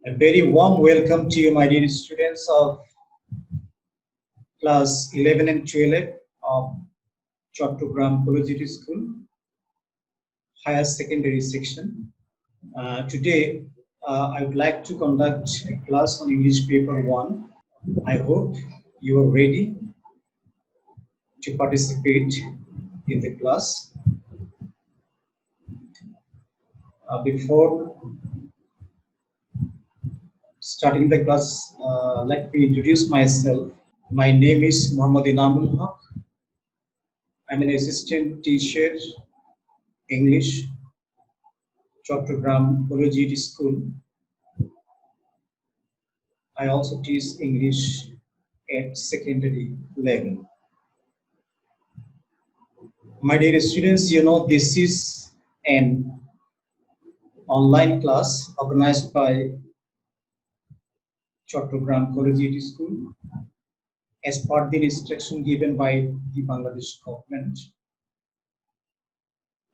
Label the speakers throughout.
Speaker 1: A very warm welcome to you, my dear students of class 11 and 12 of Chattogram Collegiate School, higher secondary section. Today, I would like to conduct a class on English paper 1. I hope you are ready to participate in the class. Before starting the class, let me introduce myself. My name is Mohammed Enamul Hoq. I'm an assistant teacher, English, Chattogram Collegiate School. I also teach English at secondary level. My dear students, you know this is an online class organized by Chattogram Collegiate School as per the instruction given by the Bangladesh government.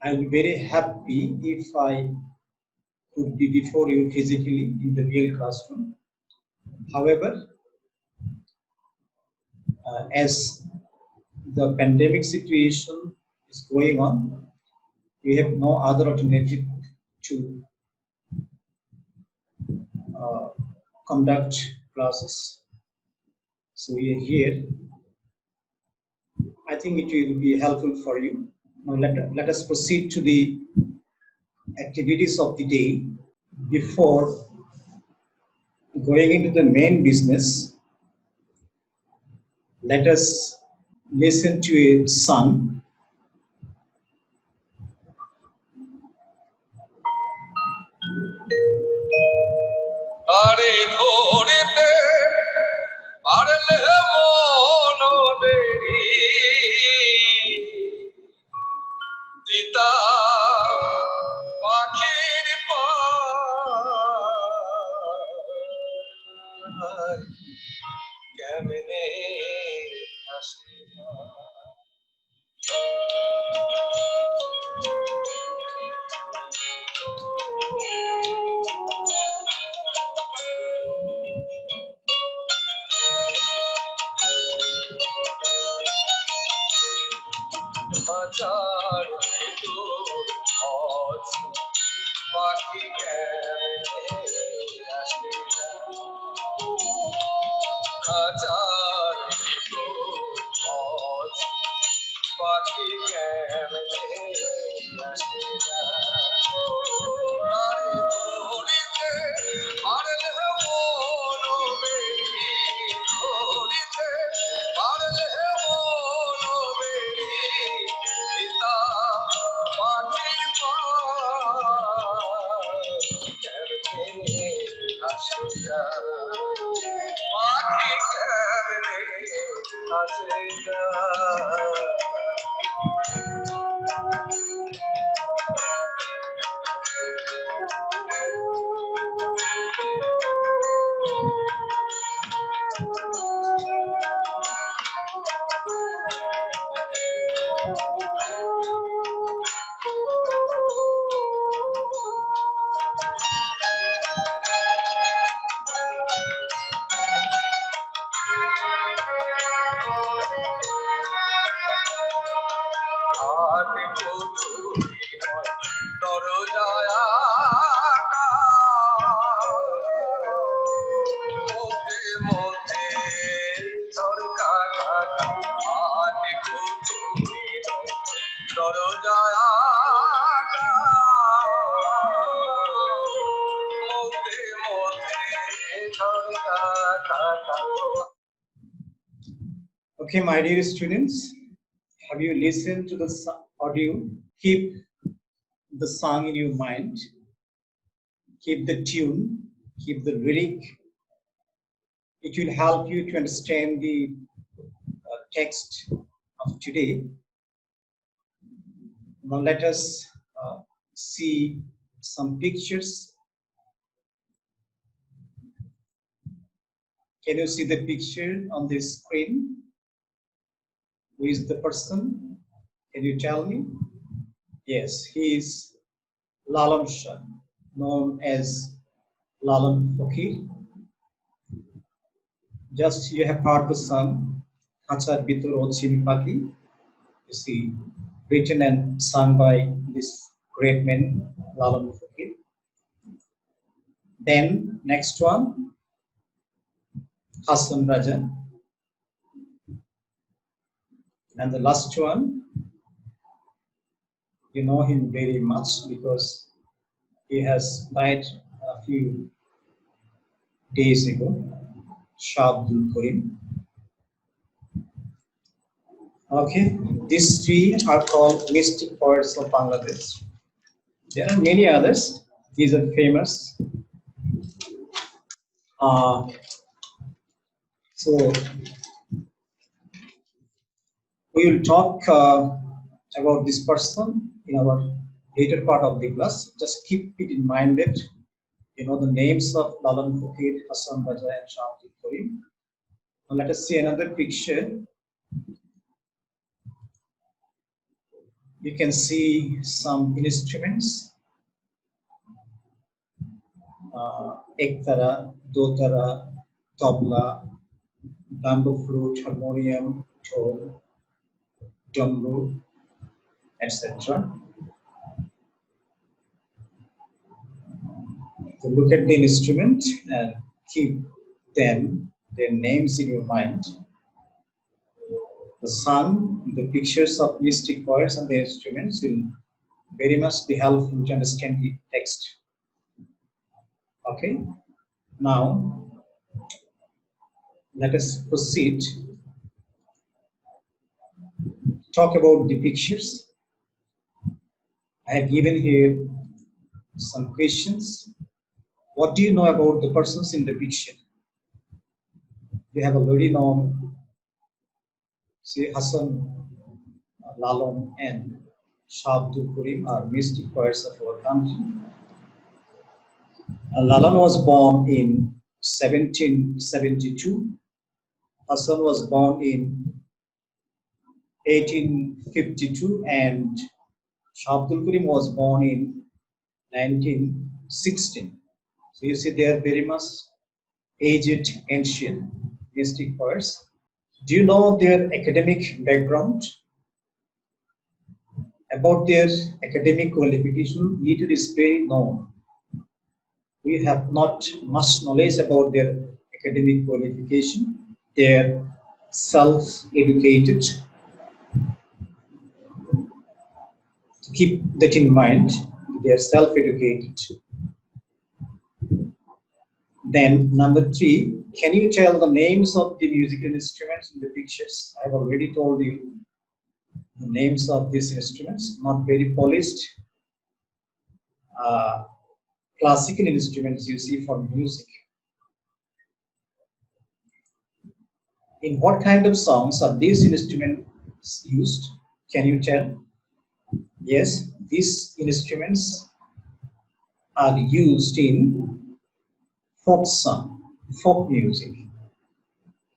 Speaker 1: I will be very happy if I could be before you physically in the real classroom. However, as the pandemic situation is going on, we have no other alternative to conduct classes. So we are here. I think it will be helpful for you. Now let us proceed to the activities of the day. Before going into the main business, let us listen to a song. Okay, my dear students, have you listened to the audio? Keep the song in your mind, keep the tune, keep the lyric. It will help you to understand the text of today. Now let us see some pictures. Can you see the picture on the screen? Who is the person? Can you tell me? Yes, he is Lalam Shah, known as Lalan Fakir. Just you have heard the song Hachar Bitur Ochini Paki. You see, written and sung by this great man, Lalan Fakir. Then next one, Hasan Raja. And the last one, you know him very much because he has died a few days ago, Shah Abdul Karim. Okay, these three are called mystic poets of Bangladesh. There are many others. These are famous. So we will talk about this person in our later part of the class. Just keep it in mind that you know the names of Lalan Fakir, Hasan Raja, and Shah Abdul Karim. Now let us see another picture. You can see some instruments. Ektara, dotara, tabla, bamboo flute, harmonium, tone, dumbo, etc. So look at the instrument and keep them, their names in your mind. The song, the pictures of mystic poets and the instruments will very much be helpful to understand the text. Okay, now let us proceed. Talk about the pictures. I have given here some questions. What do you know about the persons in the picture? We have already known, say, Hasan, Lalan, and Shah Abdul Karim are mystic poets of our country. Lalan was born in 1772. Hasan was born in 1852, and Shah Abdul Karim was born in 1916. So you see, they are very much aged, ancient mystic poets. Do you know their academic background? About their academic qualification, little is very known. We have not much knowledge about their academic qualification. They are self-educated. Keep that in mind. They are self-educated. Then number 3, can you tell the names of the musical instruments in the pictures? I have already told you the names of these instruments, not very polished. Classical instruments you see for music. In what kind of songs are these instruments used? Can you tell? Yes, these instruments are used in folk song, folk music.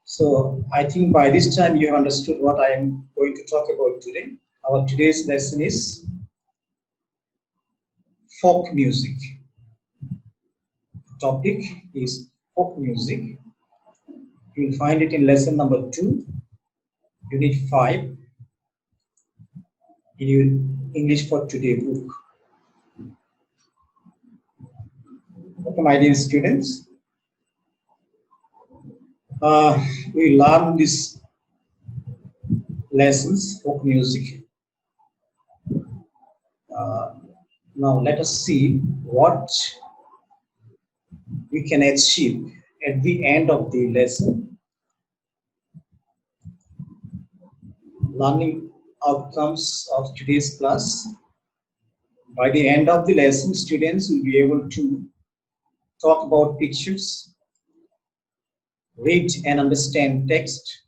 Speaker 1: So I think by this time you have understood what I am going to talk about today. Our today's lesson is folk music. The topic is folk music. You will find it in lesson number 2, unit 5, in your English for Today book. Okay, my dear students, we learn these lessons, folk music. Now let us see what we can achieve at the end of the lesson. Learning outcomes of today's class. By the end of the lesson, students will be able to talk about pictures, read and understand text,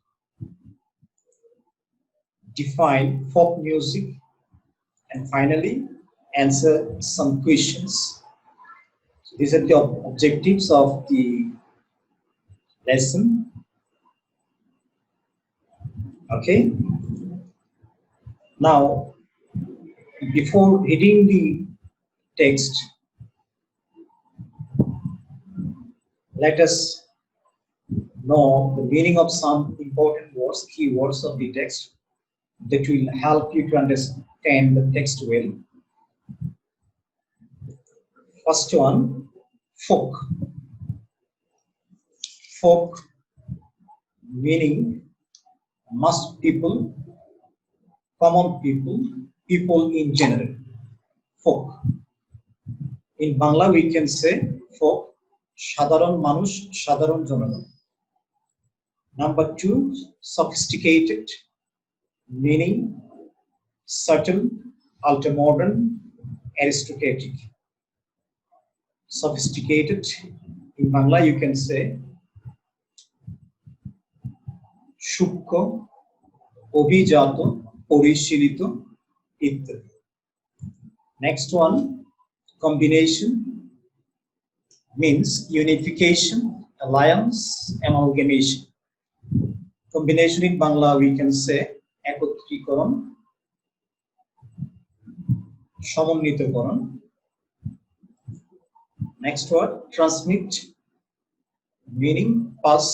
Speaker 1: define folk music, and finally answer some questions. So these are the objectives of the lesson. Okay. Now, before reading the text, let us know the meaning of some important words, keywords of the text that will help you to understand the text well. First one, folk. Folk meaning must people, common people, people in general. Folk. In Bangla we can say folk, সাধারণ মানুষ, সাধারণ জনগণ. Number two, sophisticated, meaning subtle, ultra-modern, aristocratic. Sophisticated, in Bangla you can say সূক্ষ্ম, অভিজাত, পরিশীলিত ইত্যাদি. Next one, combination, means unification, alliance, amalgamation. Combination in Bangla we can say একত্রীকরণ, সমন্বিতকরণ. Next word, transmit, meaning pass,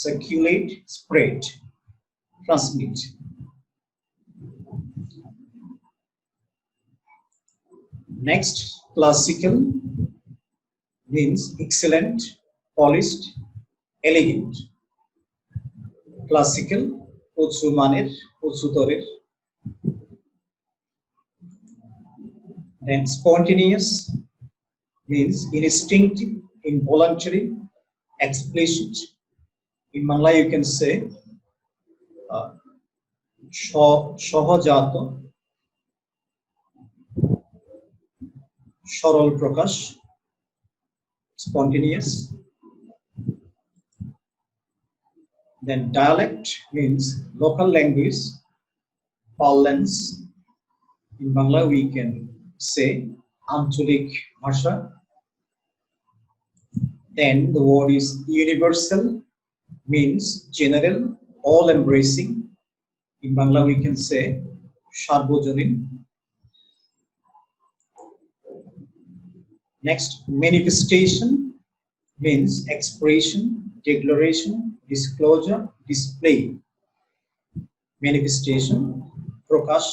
Speaker 1: circulate, spread. Transmit. Next, classical, means excellent, polished, elegant. Classical, উঁচু মানের, উঁচুতরের. Then spontaneous, means instinctive, involuntary, explicit. In Bangla you can say সহজাত, সরল প্রকাশ, spontaneous. Then dialect means local language, parlance. In Bangla we can say আঞ্চলিক ভাষা. Then the word is universal, means general, all embracing. In Bangla we can say সার্বজনীন. Next, manifestation, means expression, declaration, disclosure, display. Manifestation, Prakash.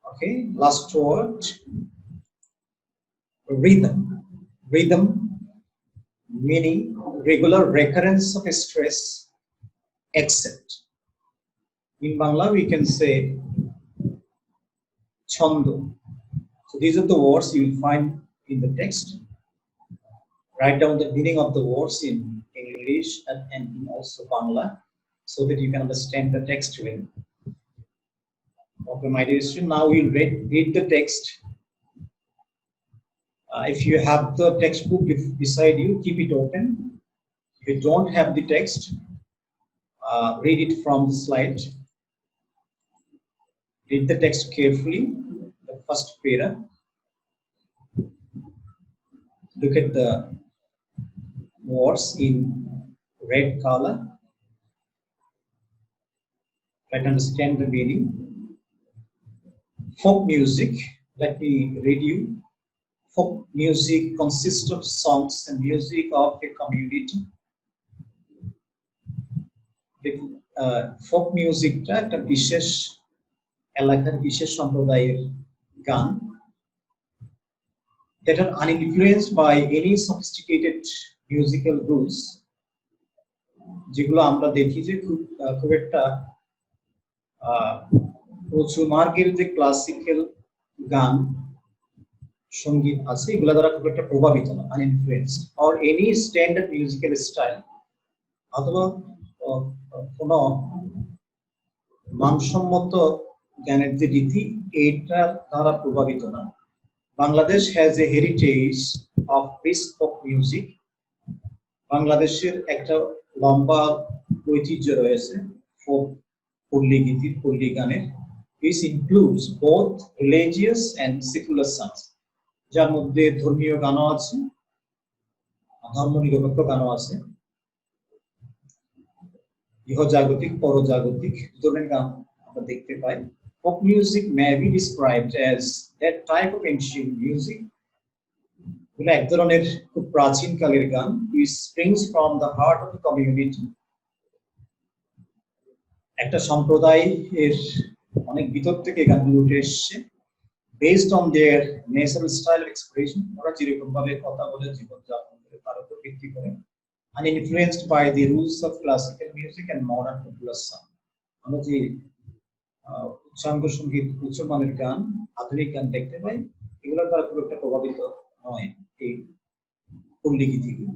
Speaker 1: Okay, last word, rhythm. Rhythm, meaning regular recurrence of stress, except. In Bangla we can say chando. So these are the words you will find in the text. Write down the meaning of the words in English and in also Bangla so that you can understand the text well. Okay, my dear student, now we'll read the text. If you have the textbook beside you, keep it open. If you don't have the text, read it from the slide. Read the text carefully, the first paragraph. Look at the words in red color. Try to understand the meaning. Folk music, let me read you. Folk music consists of songs and music of a community. Folk music একটা বিশেষ এলাকার বিশেষ সম্প্রদায়ের গান that are uninfluenced by any sophisticated musical rules, যেগুলো আমরা দেখি যে খুব একটা উঁচু মার্গের যে ক্লাসিক্যাল গান সঙ্গীত আছে এগুলা দ্বারা খুব একটা প্রভাবিত না, uninfluenced, or any standard musical style অথবা কোনো মানসম্মত গানের যে রীতি এইটার দ্বারা প্রভাবিত না. Bangladesh has a heritage of rich folk music. বাংলাদেশের একটা লম্বা ঐতিহ্য রয়েছে folk পল্লী গীতি, পল্লী গানের. This includes both religious and secular songs. যার মধ্যে ধর্মীয় গানও আছে, ধর্মনিরপেক্ষ গানও আছে, ইহজাগতিক, পরজাগতিক ধরনের গান আমরা দেখতে পাই. Folk music may be described as that type of ancient music এগুলো এক ধরনের খুব প্রাচীন কালের গান, which springs from the heart of the community। একটা সম্প্রদায়ের অনেক ভিতর থেকে গানগুলো উঠে এসছে, based on their natural style of expression, ওরা যেরকম ভাবে কথা বলে জীবনযাপন করে তার উপর ভিত্তি করে, and influenced by the rules of classical music and modern popular song। আমরা যে উচ্চাঙ্গ সঙ্গীত, উচ্চমানের গান, আধুনিক গান দেখতে পাই, এগুলোর দ্বারা খুব একটা প্রভাবিত নয় এই পল্লীগীতিগুলো।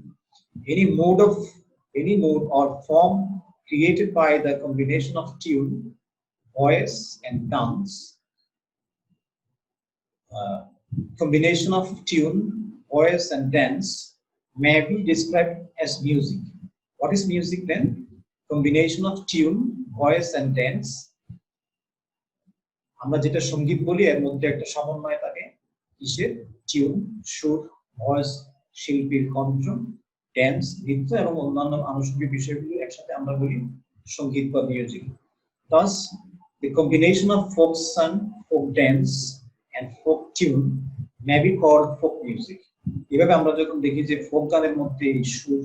Speaker 1: Any mode or form created by the combination of tune, voice and dance, combination of tune, voice and dance may be described as music। What is music then? Combination of tune, voice and dance। আমরা যেটা সঙ্গীত বলি এর মধ্যে একটা সমন্বয় থাকে, কিসের? টিউন, সুর, ভয়েস, শিল্পীর কণ্ঠ, ড্যান্স, নৃত্য এবং অন্যান্য আনুষঙ্গিক বিষয়গুলো একসাথে আমরা বলি সঙ্গীত বা music. Thus, the combination of folk song, folk dance and folk tune may be called folk music। এভাবে আমরা যখন দেখি যে ফোক গানের মধ্যে সুর,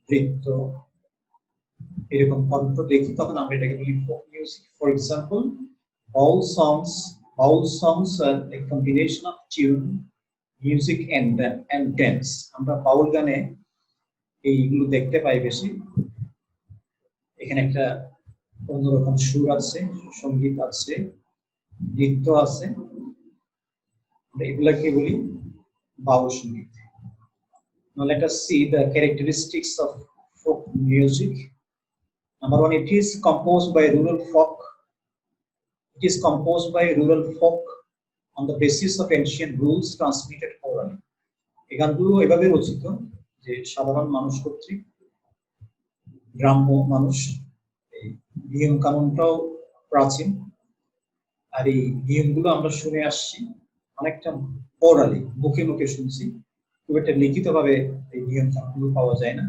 Speaker 1: নৃত্য, এরকম কণ্ঠ দেখি, তখন আমরা এটাকে বলি folk music। For example, Baul songs are a combination of tune, music and dance। আমরা বাউল গানে এইগুলো দেখতে পাই বেশি। এখানে একটা অন্যরকম সুর আছে, সঙ্গীত আছে, নৃত্য আছে, এগুলাকে বলি বাউল সঙ্গীত। Now let us see the characteristics of folk music। Number one, it is composed by rural folk on the basis of ancient rules transmitted orally। এই গানগুলো এভাবে রচিত যে সাধারণ মানুষ কর্তৃক, গ্রাম্য মানুষ, এই নিয়ম কানুনটাও প্রাচীন, আর এই নিয়মগুলো আমরা শুনে আসছি অনেকটা ওরালি, মুখে মুখে শুনছি, খুব একটা লিখিতভাবে এই নিয়ম কানুনগুলো পাওয়া যায় না।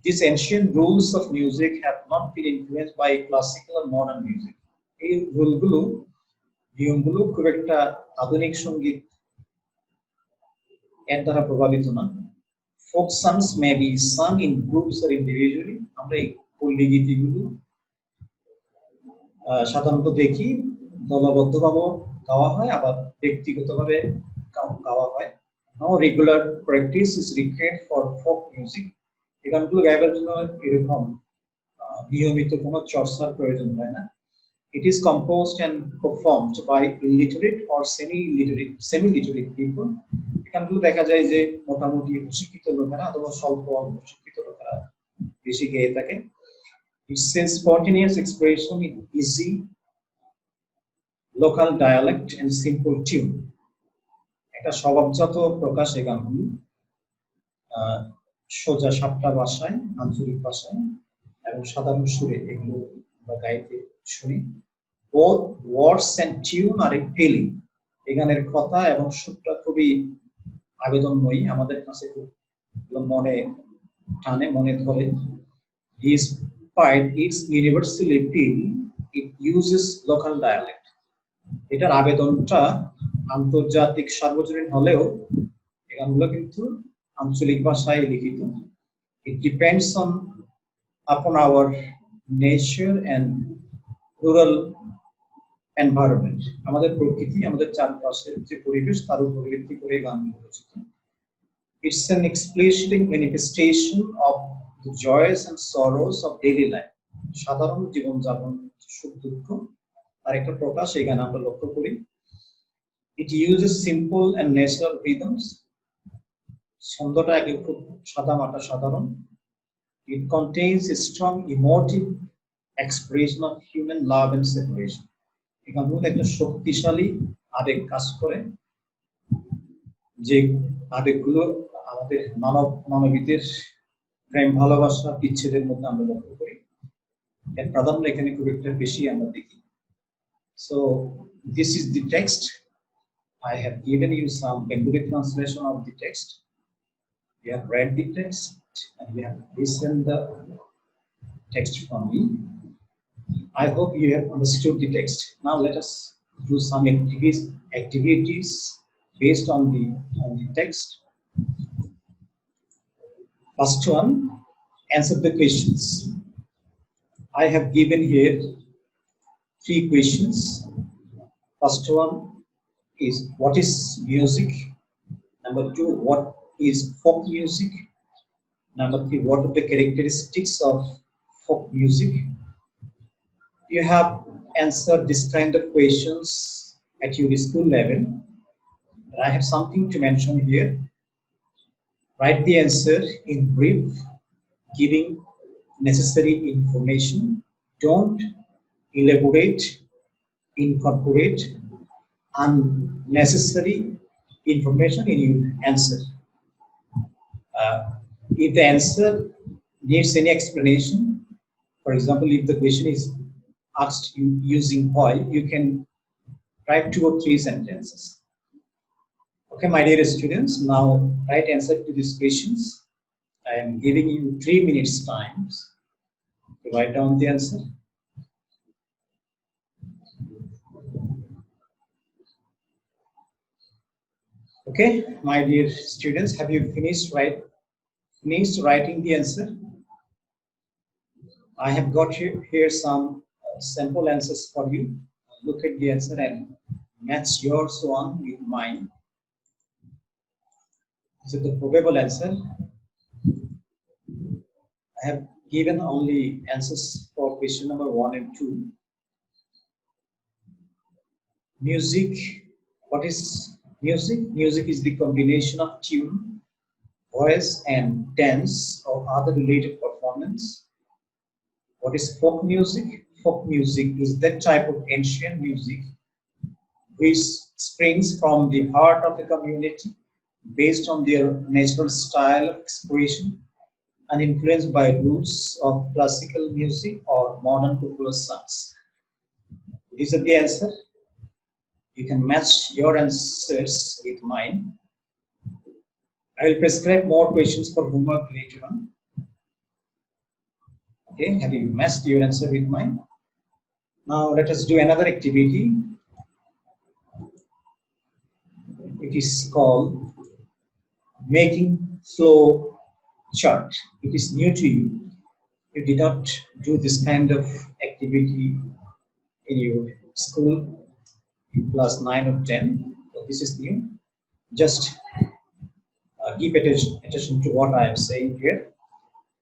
Speaker 1: These ancient rules of music have not been influenced by classical or modern music। এই রুলগুলো, নিয়মগুলো খুব একটা আধুনিক সঙ্গীত এর দ্বারা প্রভাবিত না। Folk songs may be sung in groups or individually। আমরা এই পল্লীগীতিগুলো সাধারণত দেখি দলবদ্ধভাবে গাওয়া হয়, আবার ব্যক্তিগতভাবে গাওয়া হয়। No regular practice is required for folk music। এই গানগুলো গাইবার জন্য এরকম নিয়মিত কোনো চর্চার প্রয়োজন হয় না। It is composed and performed by illiterate or semi-literate people। এখানগুলো দেখা যায় যে মোটামুটি শিক্ষিত লোকেরা অথবা স্বল্প শিক্ষিত লোকেরা বেশি গেয়ে থাকে। It's a spontaneous expression in easy local dialect and simple tune। একটা স্বভাবজাত প্রকাশ এই গানগুলো, সোজা সাপটা ভাষায়, আঞ্চলিক ভাষায় এবং সাধারণ সুরে এগুলো আমরা গাইতে শুনি। Both words and tune are appealing। এই গানের কথা এবং সুরটা খুবই আবেদনময়ী, আমাদের কাছে খুব মনে টানে, মনে ধরে। Despite its universal appeal, it uses local dialect। এটার আবেদনটা আন্তর্জাতিক সার্বজনীন হলেও এই গানগুলো কিন্তু আঞ্চলিক ভাষায় লিখিত। It depends upon our nature and rural environment। আমাদের প্রকৃতি, আমাদের চারপাশের যে পরিবেশ তার উপর ভিত্তি করে গানগুলো রচিত। It's an explicit manifestation of the joys and sorrows of daily life। সাধারণ জীবনযাপন, সুখ দুঃখ তার একটা প্রকাশ এই গানে আমরা লক্ষ্য করি। It uses simple and natural rhythms। ছন্দটা একে খুব সাদামাটা সাধারণ। It contains a strong emotive expression of human love and separation। এখানে একটা শক্তিশালী আবেগ কাজ করে, যে আবেগগুলো আমাদের মানবীদের প্রেম, ভালোবাসা, বিচ্ছেদের মধ্যে আমরা লক্ষ্য করি। এর প্রাধান্য এখানে খুব একটা বেশি আমরা দেখি। So this is the text। I have given you some Bengali translation of the text। We have read the text and we have listened the text from me। I hope you have understood the text। Now let us do some activities based on the text. First one, answer the questions. I have given here 3 questions. First one is, what is music? Number 2, what is folk music? Number 3, what are the characteristics of folk music? You have answered this kind of questions at your school level. I have something to mention here. Write the answer in brief, giving necessary information. Don't elaborate, incorporate unnecessary information in your answer. If the answer needs any explanation, for example, if the question is asked you using why, you can write 2 or 3 sentences. Okay, my dear students, now write answer to these questions. I am giving you 3 minutes time to write down the answer. Okay, my dear students, have you finished writing the answer? I have got here some sample answers for you. Look at the answer and match yours one with mine. This is the probable answer. I have given only answers for question number 1 and 2. Music. What is music? Music is the combination of tune, voice, and dance or other related performance. What is folk music? Folk music is that type of ancient music which springs from the heart of the community based on their natural style of expression and influenced by roots of classical music or modern popular songs. These are the answer. You can match your answers with mine. I will prescribe more questions for homework later on. Okay, have you matched your answer with mine? Now let us do another activity. It is called making flow chart. It is new to you. You did not do this kind of activity in your school in class 9 or 10. So this is new. Just keep attention to what I am saying here.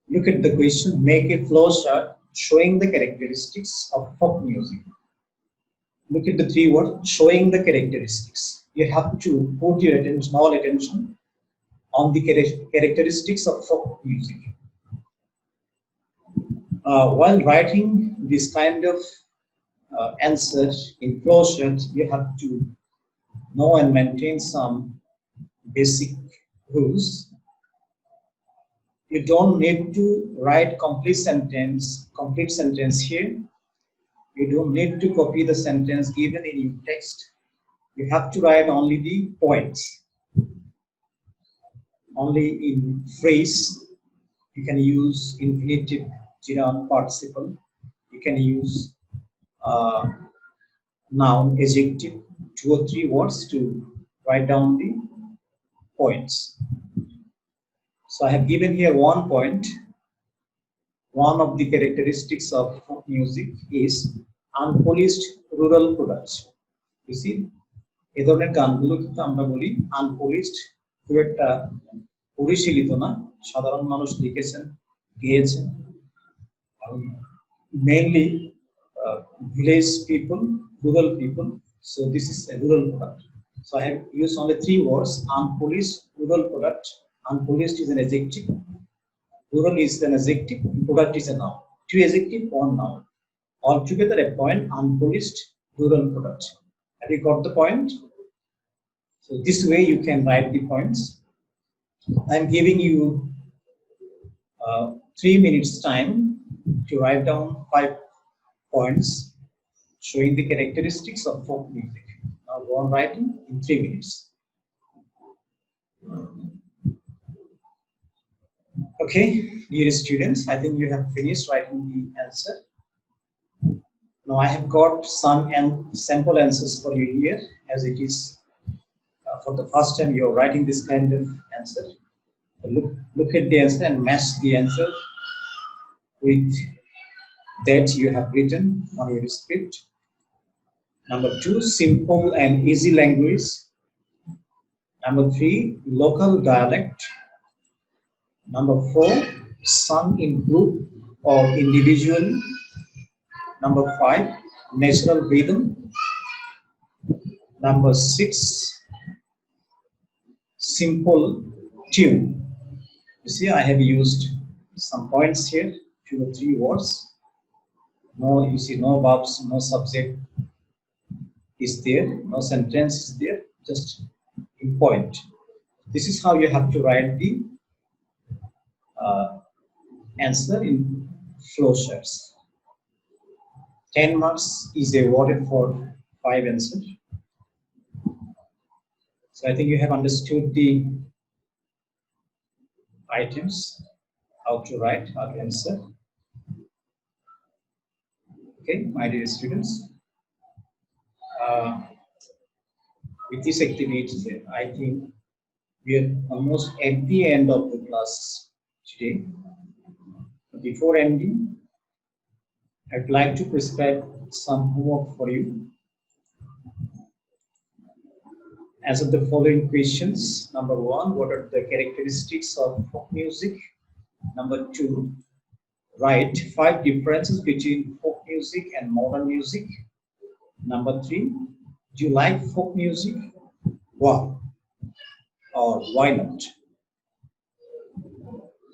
Speaker 1: Look at the question, make a flow chart showing the characteristics of folk music. Look at the 3 words, showing the characteristics. You have to put your attention, all attention on the characteristics of folk music. While writing this kind of answer in flow chart, you have to know and maintain some basic rules. You don't need to write complete sentence here. You don't need to copy the sentence given in your text. You have to write only the points. Only in phrase, you can use infinitive gerund participle. You can use noun, adjective, 2 or 3 words to write down the points. So I have given here 1 point. One of the characteristics of folk music is unpolished rural product. You see, এই ধরনের গানগুলো কিন্তু আমরা বলি unpolished, খুব একটা পরিশীলিত না, সাধারণ মানুষ লিখেছেন, গেয়েছেন, mainly village people, rural people. So this is a rural product. So I have used only 3 words: unpolished rural product. Unpolished is an adjective, rural is an adjective, product is a noun. 2 adjective, 1 noun. Altogether a point, unpolished rural product. Have you got the point? So this way you can write the points. I am giving you 3 minutes time to write down 5 points showing the characteristics of folk music. Now go on writing in 3 minutes. Okay, dear students, I think you have finished writing the answer. Now I have got some sample answers for you here, as it is for the first time you're writing this kind of answer, look at the answer and match the answer with that you have written on your script. Number 2, simple and easy language. Number 3, local dialect. Number 4, sung in group or individually. Number 5, natural rhythm. Number 6, simple tune. You see, I have used some points here, 2 or 3 words. No, you see, no verbs, no subject is there, no sentence is there, just in point. This is how you have to write the answer in flowcharts. 10 marks is awarded for 5 answers. So I think you have understood the items, how to write, how to answer. Okay, my dear students. With this activity, I think we are almost at the end of the class today. Before ending, I'd like to prescribe some homework for you. Answer the following questions. Number 1, what are the characteristics of folk music? Number 2, write 5 differences between folk music and modern music. Number 3, do you like folk music? Why? Or why not?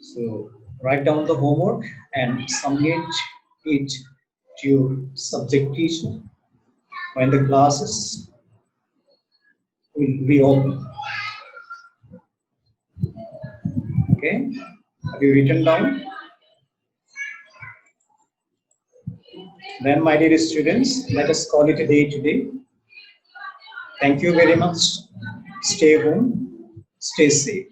Speaker 1: So write down the homework and submit it to your subject teacher when the classes will reopen. Okay, have you written down? Then, my dear students, let us call it a day today. Thank you very much. Stay home, stay safe.